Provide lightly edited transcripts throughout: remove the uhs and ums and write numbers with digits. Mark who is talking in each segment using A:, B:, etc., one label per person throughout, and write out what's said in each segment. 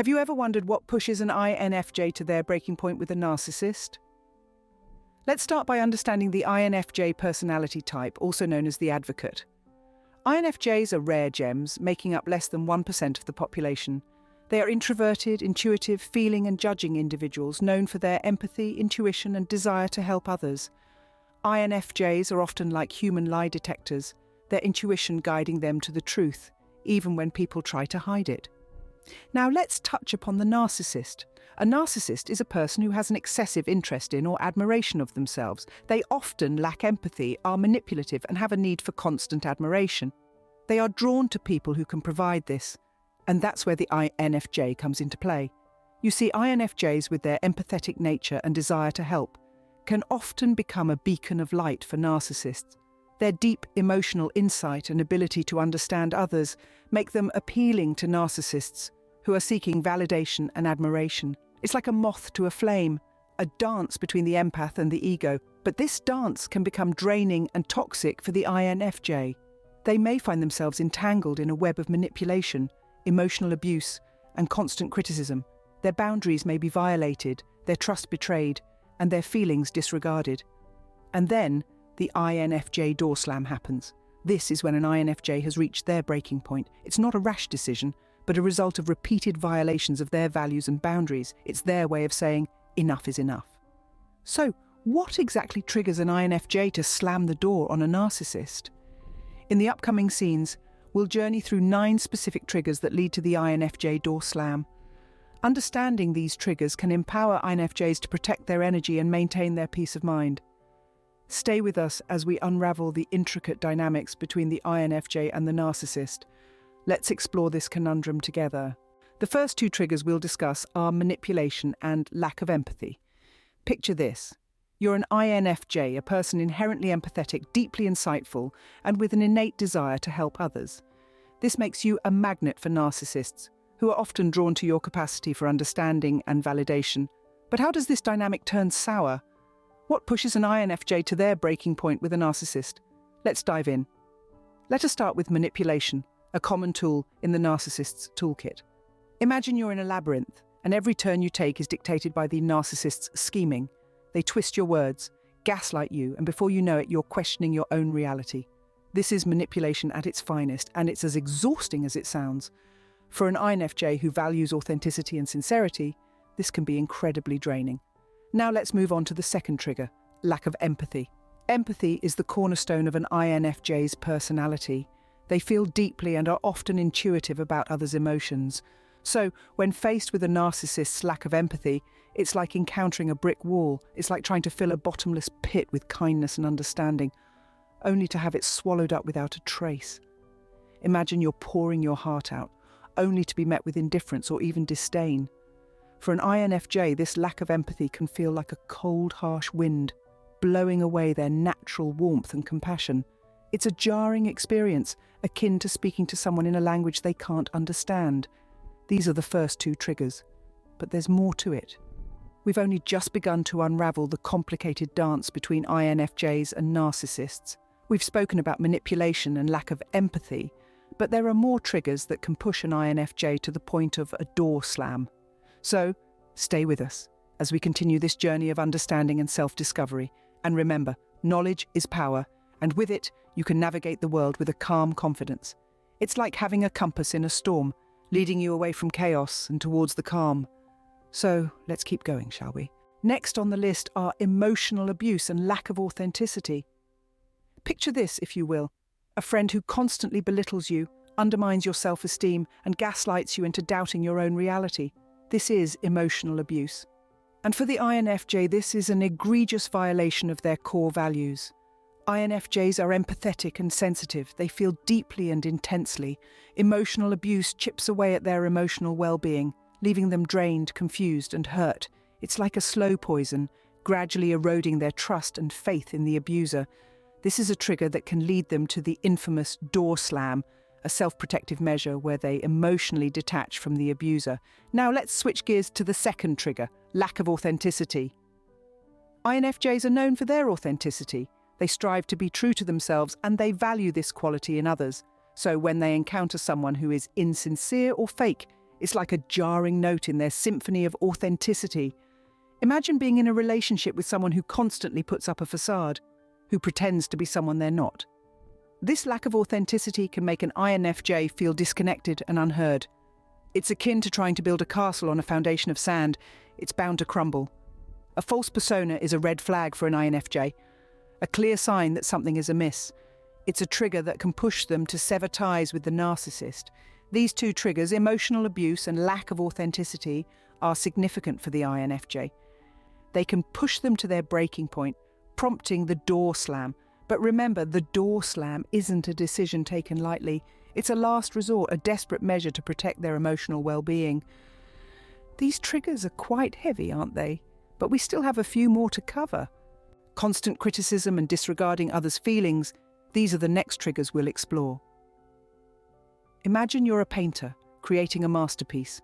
A: Have you ever wondered what pushes an INFJ to their breaking point with a narcissist? Let's start by understanding the INFJ personality type, also known as the advocate. INFJs are rare gems, making up less than 1% of the population. They are introverted, intuitive, feeling and judging individuals known for their empathy, intuition and desire to help others. INFJs are often like human lie detectors, their intuition guiding them to the truth, even when people try to hide it. Now let's touch upon the narcissist. A narcissist is a person who has an excessive interest in or admiration of themselves. They often lack empathy, are manipulative and have a need for constant admiration. They are drawn to people who can provide this, and that's where the INFJ comes into play. You see, INFJs with their empathetic nature and desire to help can often become a beacon of light for narcissists. Their deep emotional insight and ability to understand others make them appealing to narcissists who are seeking validation and admiration. It's like a moth to a flame, a dance between the empath and the ego. But this dance can become draining and toxic for the INFJ. They may find themselves entangled in a web of manipulation, emotional abuse, and constant criticism. Their boundaries may be violated, their trust betrayed, and their feelings disregarded. And then, the INFJ door slam happens. This is when an INFJ has reached their breaking point. It's not a rash decision, but a result of repeated violations of their values and boundaries. It's their way of saying, enough is enough. So, what exactly triggers an INFJ to slam the door on a narcissist? In the upcoming scenes, we'll journey through 9 specific triggers that lead to the INFJ door slam. Understanding these triggers can empower INFJs to protect their energy and maintain their peace of mind. Stay with us as we unravel the intricate dynamics between the INFJ and the narcissist. Let's explore this conundrum together. The first 2 triggers we'll discuss are manipulation and lack of empathy. Picture this. You're an INFJ, a person inherently empathetic, deeply insightful, and with an innate desire to help others. This makes you a magnet for narcissists, who are often drawn to your capacity for understanding and validation. But how does this dynamic turn sour? What pushes an INFJ to their breaking point with a narcissist? Let's dive in. Let us start with manipulation, a common tool in the narcissist's toolkit. Imagine you're in a labyrinth, and every turn you take is dictated by the narcissist's scheming. They twist your words, gaslight you, and before you know it, you're questioning your own reality. This is manipulation at its finest, and it's as exhausting as it sounds. For an INFJ who values authenticity and sincerity, this can be incredibly draining. Now let's move on to the second trigger, lack of empathy. Empathy is the cornerstone of an INFJ's personality. They feel deeply and are often intuitive about others' emotions. So, when faced with a narcissist's lack of empathy, it's like encountering a brick wall. It's like trying to fill a bottomless pit with kindness and understanding, only to have it swallowed up without a trace. Imagine you're pouring your heart out, only to be met with indifference or even disdain. For an INFJ, this lack of empathy can feel like a cold, harsh wind, blowing away their natural warmth and compassion. It's a jarring experience, akin to speaking to someone in a language they can't understand. These are the first 2 triggers, but there's more to it. We've only just begun to unravel the complicated dance between INFJs and narcissists. We've spoken about manipulation and lack of empathy, but there are more triggers that can push an INFJ to the point of a door slam. So, stay with us as we continue this journey of understanding and self-discovery. And remember, knowledge is power, and with it, you can navigate the world with a calm confidence. It's like having a compass in a storm, leading you away from chaos and towards the calm. So, let's keep going, shall we? Next on the list are emotional abuse and lack of authenticity. Picture this, if you will. A friend who constantly belittles you, undermines your self-esteem, and gaslights you into doubting your own reality. This is emotional abuse. And for the INFJ, this is an egregious violation of their core values. INFJs are empathetic and sensitive. They feel deeply and intensely. Emotional abuse chips away at their emotional well-being, leaving them drained, confused, and hurt. It's like a slow poison, gradually eroding their trust and faith in the abuser. This is a trigger that can lead them to the infamous door slam, a self-protective measure where they emotionally detach from the abuser. Now let's switch gears to the second trigger, lack of authenticity. INFJs are known for their authenticity. They strive to be true to themselves and they value this quality in others. So when they encounter someone who is insincere or fake, It's like a jarring note in their symphony of authenticity. Imagine being in a relationship with someone who constantly puts up a facade, who pretends to be someone they're not. This lack of authenticity can make an INFJ feel disconnected and unheard. It's akin to trying to build a castle on a foundation of sand. It's bound to crumble. A false persona is a red flag for an INFJ, a clear sign that something is amiss. It's a trigger that can push them to sever ties with the narcissist. These two triggers, emotional abuse and lack of authenticity, are significant for the INFJ. They can push them to their breaking point, prompting the door slam. But remember, the door slam isn't a decision taken lightly. It's a last resort, a desperate measure to protect their emotional well-being. These triggers are quite heavy, aren't they? But we still have a few more to cover. Constant criticism and disregarding others' feelings, these are the next triggers we'll explore. Imagine you're a painter, creating a masterpiece.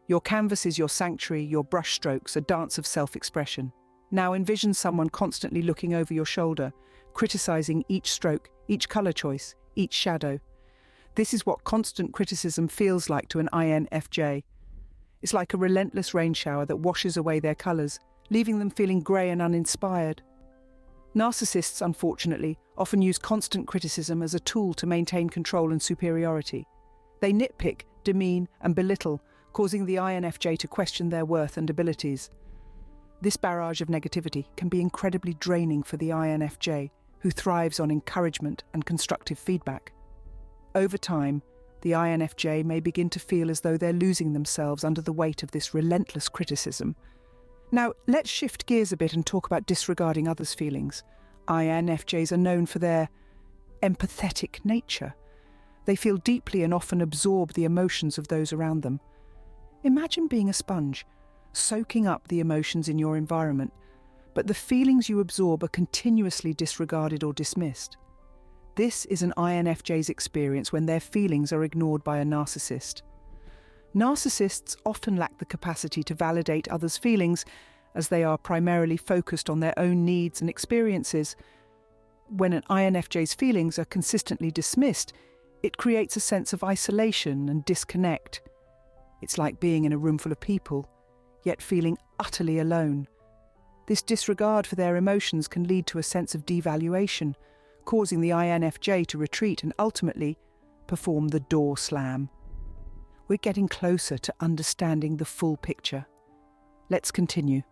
A: Your canvas is your sanctuary, your brushstrokes, a dance of self-expression. Now envision someone constantly looking over your shoulder, criticizing each stroke, each color choice, each shadow. This is what constant criticism feels like to an INFJ. It's like a relentless rain shower that washes away their colors, leaving them feeling grey and uninspired. Narcissists, unfortunately, often use constant criticism as a tool to maintain control and superiority. They nitpick, demean, and belittle, causing the INFJ to question their worth and abilities. This barrage of negativity can be incredibly draining for the INFJ, who thrives on encouragement and constructive feedback. Over time, the INFJ may begin to feel as though they're losing themselves under the weight of this relentless criticism. Now, let's shift gears a bit and talk about disregarding others' feelings. INFJs are known for their empathetic nature. They feel deeply and often absorb the emotions of those around them. Imagine being a sponge, soaking up the emotions in your environment, but the feelings you absorb are continuously disregarded or dismissed. This is an INFJ's experience when their feelings are ignored by a narcissist. Narcissists often lack the capacity to validate others' feelings, as they are primarily focused on their own needs and experiences. When an INFJ's feelings are consistently dismissed, it creates a sense of isolation and disconnect. It's like being in a room full of people, yet feeling utterly alone. This disregard for their emotions can lead to a sense of devaluation, causing the INFJ to retreat and ultimately perform the door slam. We're getting closer to understanding the full picture. Let's continue.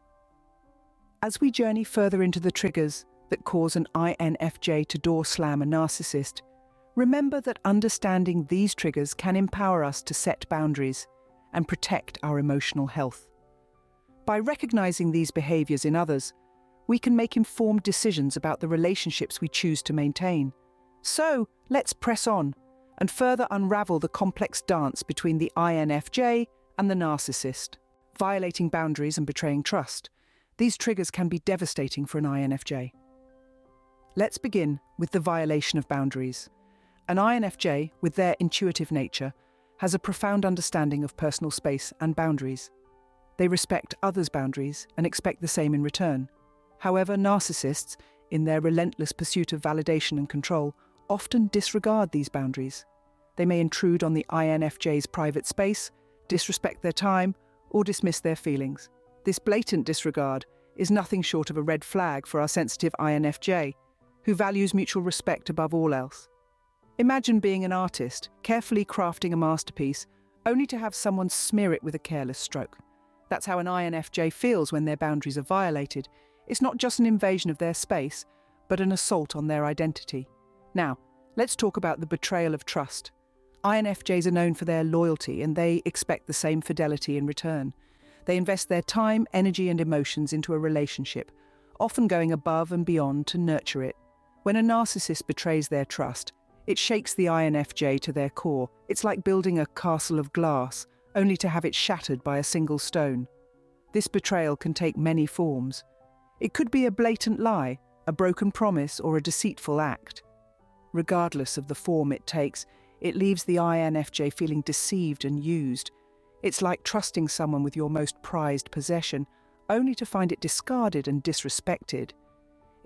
A: As we journey further into the triggers that cause an INFJ to door slam a narcissist, remember that understanding these triggers can empower us to set boundaries and protect our emotional health. By recognizing these behaviors in others, we can make informed decisions about the relationships we choose to maintain. So, let's press on and further unravel the complex dance between the INFJ and the narcissist. Violating boundaries and betraying trust. These triggers can be devastating for an INFJ. Let's begin with the violation of boundaries. An INFJ, with their intuitive nature, has a profound understanding of personal space and boundaries. They respect others' boundaries and expect the same in return. However, narcissists, in their relentless pursuit of validation and control, often disregard these boundaries. They may intrude on the INFJ's private space, disrespect their time, or dismiss their feelings. This blatant disregard is nothing short of a red flag for our sensitive INFJ, who values mutual respect above all else. Imagine being an artist, carefully crafting a masterpiece, only to have someone smear it with a careless stroke. That's how an INFJ feels when their boundaries are violated. It's not just an invasion of their space, but an assault on their identity. Now, let's talk about the betrayal of trust. INFJs are known for their loyalty, and they expect the same fidelity in return. They invest their time, energy, and emotions into a relationship, often going above and beyond to nurture it. When a narcissist betrays their trust, it shakes the INFJ to their core. It's like building a castle of glass, only to have it shattered by a single stone. This betrayal can take many forms. It could be a blatant lie, a broken promise, or a deceitful act. Regardless of the form it takes, it leaves the INFJ feeling deceived and used. It's like trusting someone with your most prized possession, only to find it discarded and disrespected.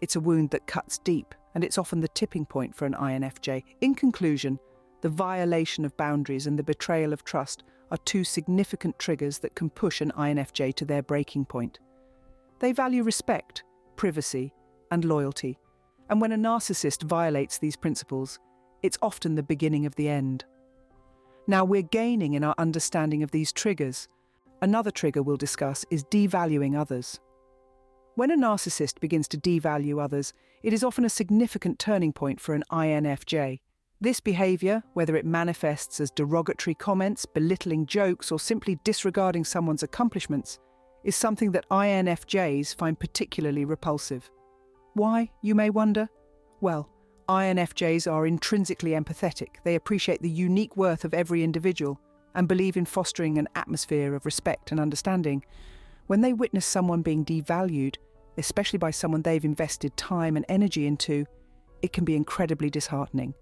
A: It's a wound that cuts deep, and it's often the tipping point for an INFJ. In conclusion, the violation of boundaries and the betrayal of trust are two significant triggers that can push an INFJ to their breaking point. They value respect, privacy, and loyalty, and when a narcissist violates these principles, it's often the beginning of the end. Now, we're gaining in our understanding of these triggers. Another trigger we'll discuss is devaluing others. When a narcissist begins to devalue others, it is often a significant turning point for an INFJ. This behavior, whether it manifests as derogatory comments, belittling jokes, or simply disregarding someone's accomplishments, is something that INFJs find particularly repulsive. Why, you may wonder? Well, INFJs are intrinsically empathetic. They appreciate the unique worth of every individual and believe in fostering an atmosphere of respect and understanding. When they witness someone being devalued, especially by someone they've invested time and energy into, it can be incredibly disheartening.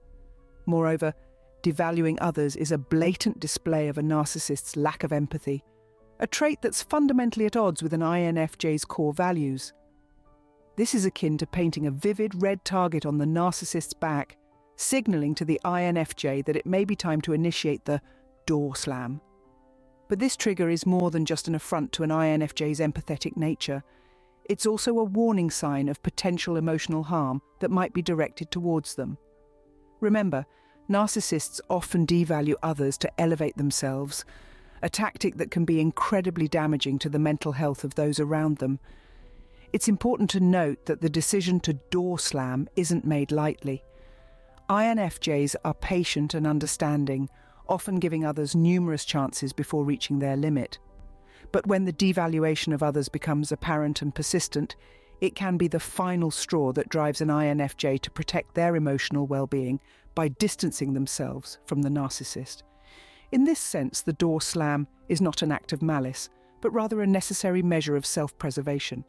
A: Moreover, devaluing others is a blatant display of a narcissist's lack of empathy, a trait that's fundamentally at odds with an INFJ's core values. This is akin to painting a vivid red target on the narcissist's back, signaling to the INFJ that it may be time to initiate the door slam. But this trigger is more than just an affront to an INFJ's empathetic nature. It's also a warning sign of potential emotional harm that might be directed towards them. Remember, narcissists often devalue others to elevate themselves, a tactic that can be incredibly damaging to the mental health of those around them. It's important to note that the decision to door slam isn't made lightly. INFJs are patient and understanding, often giving others numerous chances before reaching their limit. But when the devaluation of others becomes apparent and persistent, it can be the final straw that drives an INFJ to protect their emotional well-being by distancing themselves from the narcissist. In this sense, the door slam is not an act of malice, but rather a necessary measure of self-preservation.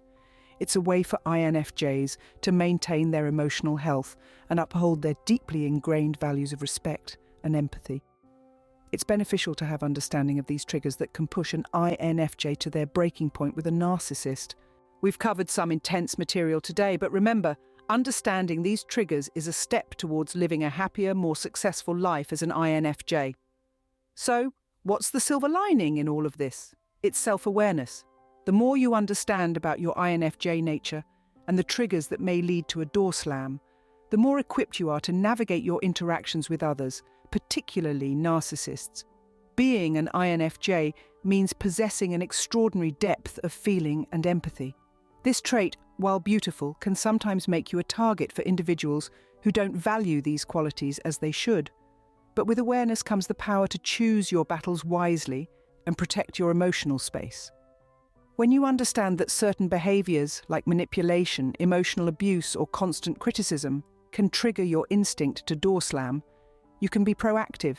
A: It's a way for INFJs to maintain their emotional health and uphold their deeply ingrained values of respect and empathy. It's beneficial to have understanding of these triggers that can push an INFJ to their breaking point with a narcissist. We've covered some intense material today, but remember, understanding these triggers is a step towards living a happier, more successful life as an INFJ. So, what's the silver lining in all of this? It's self-awareness. The more you understand about your INFJ nature and the triggers that may lead to a door slam, the more equipped you are to navigate your interactions with others, particularly narcissists. Being an INFJ means possessing an extraordinary depth of feeling and empathy. This trait, while beautiful, can sometimes make you a target for individuals who don't value these qualities as they should. But with awareness comes the power to choose your battles wisely and protect your emotional space. When you understand that certain behaviors, like manipulation, emotional abuse, or constant criticism, can trigger your instinct to door slam, you can be proactive.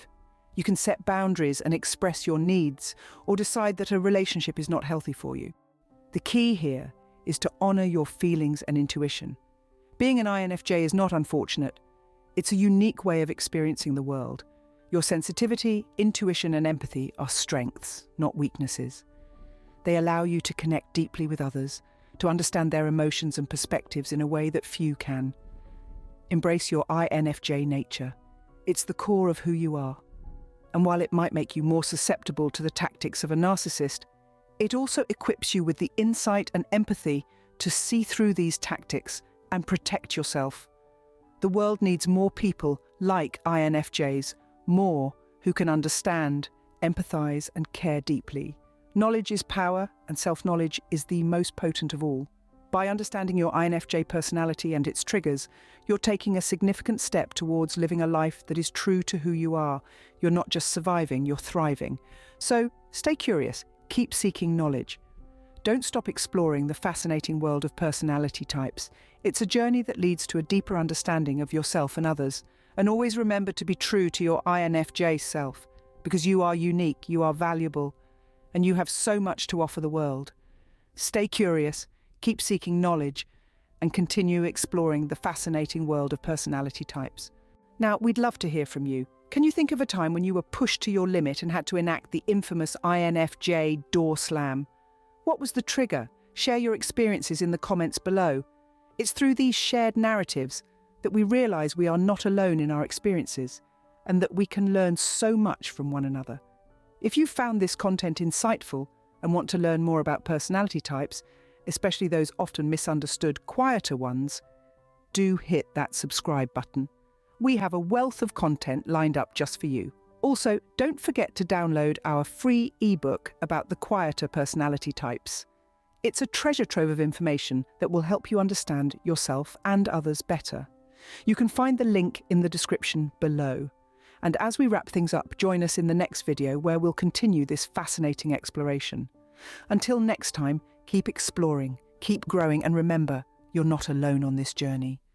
A: You can set boundaries and express your needs, or decide that a relationship is not healthy for you. The key here is to honor your feelings and intuition. Being an INFJ is not unfortunate. It's a unique way of experiencing the world. Your sensitivity, intuition, and empathy are strengths, not weaknesses. They allow you to connect deeply with others, to understand their emotions and perspectives in a way that few can. Embrace your INFJ nature. It's the core of who you are. And while it might make you more susceptible to the tactics of a narcissist, it also equips you with the insight and empathy to see through these tactics and protect yourself. The world needs more people like INFJs, more who can understand, empathize, and care deeply. Knowledge is power, and self-knowledge is the most potent of all. By understanding your INFJ personality and its triggers, you're taking a significant step towards living a life that is true to who you are. You're not just surviving, you're thriving. So, stay curious, keep seeking knowledge. Don't stop exploring the fascinating world of personality types. It's a journey that leads to a deeper understanding of yourself and others. And always remember to be true to your INFJ self, because you are unique, you are valuable, and you have so much to offer the world. Stay curious, keep seeking knowledge, and continue exploring the fascinating world of personality types. Now, we'd love to hear from you. Can you think of a time when you were pushed to your limit and had to enact the infamous INFJ door slam? What was the trigger? Share your experiences in the comments below. It's through these shared narratives that we realize we are not alone in our experiences and that we can learn so much from one another. If you found this content insightful and want to learn more about personality types, especially those often misunderstood, quieter ones, do hit that subscribe button. We have a wealth of content lined up just for you. Also, don't forget to download our free ebook about the quieter personality types. It's a treasure trove of information that will help you understand yourself and others better. You can find the link in the description below. And as we wrap things up, join us in the next video where we'll continue this fascinating exploration. Until next time, keep exploring, keep growing, and remember, you're not alone on this journey.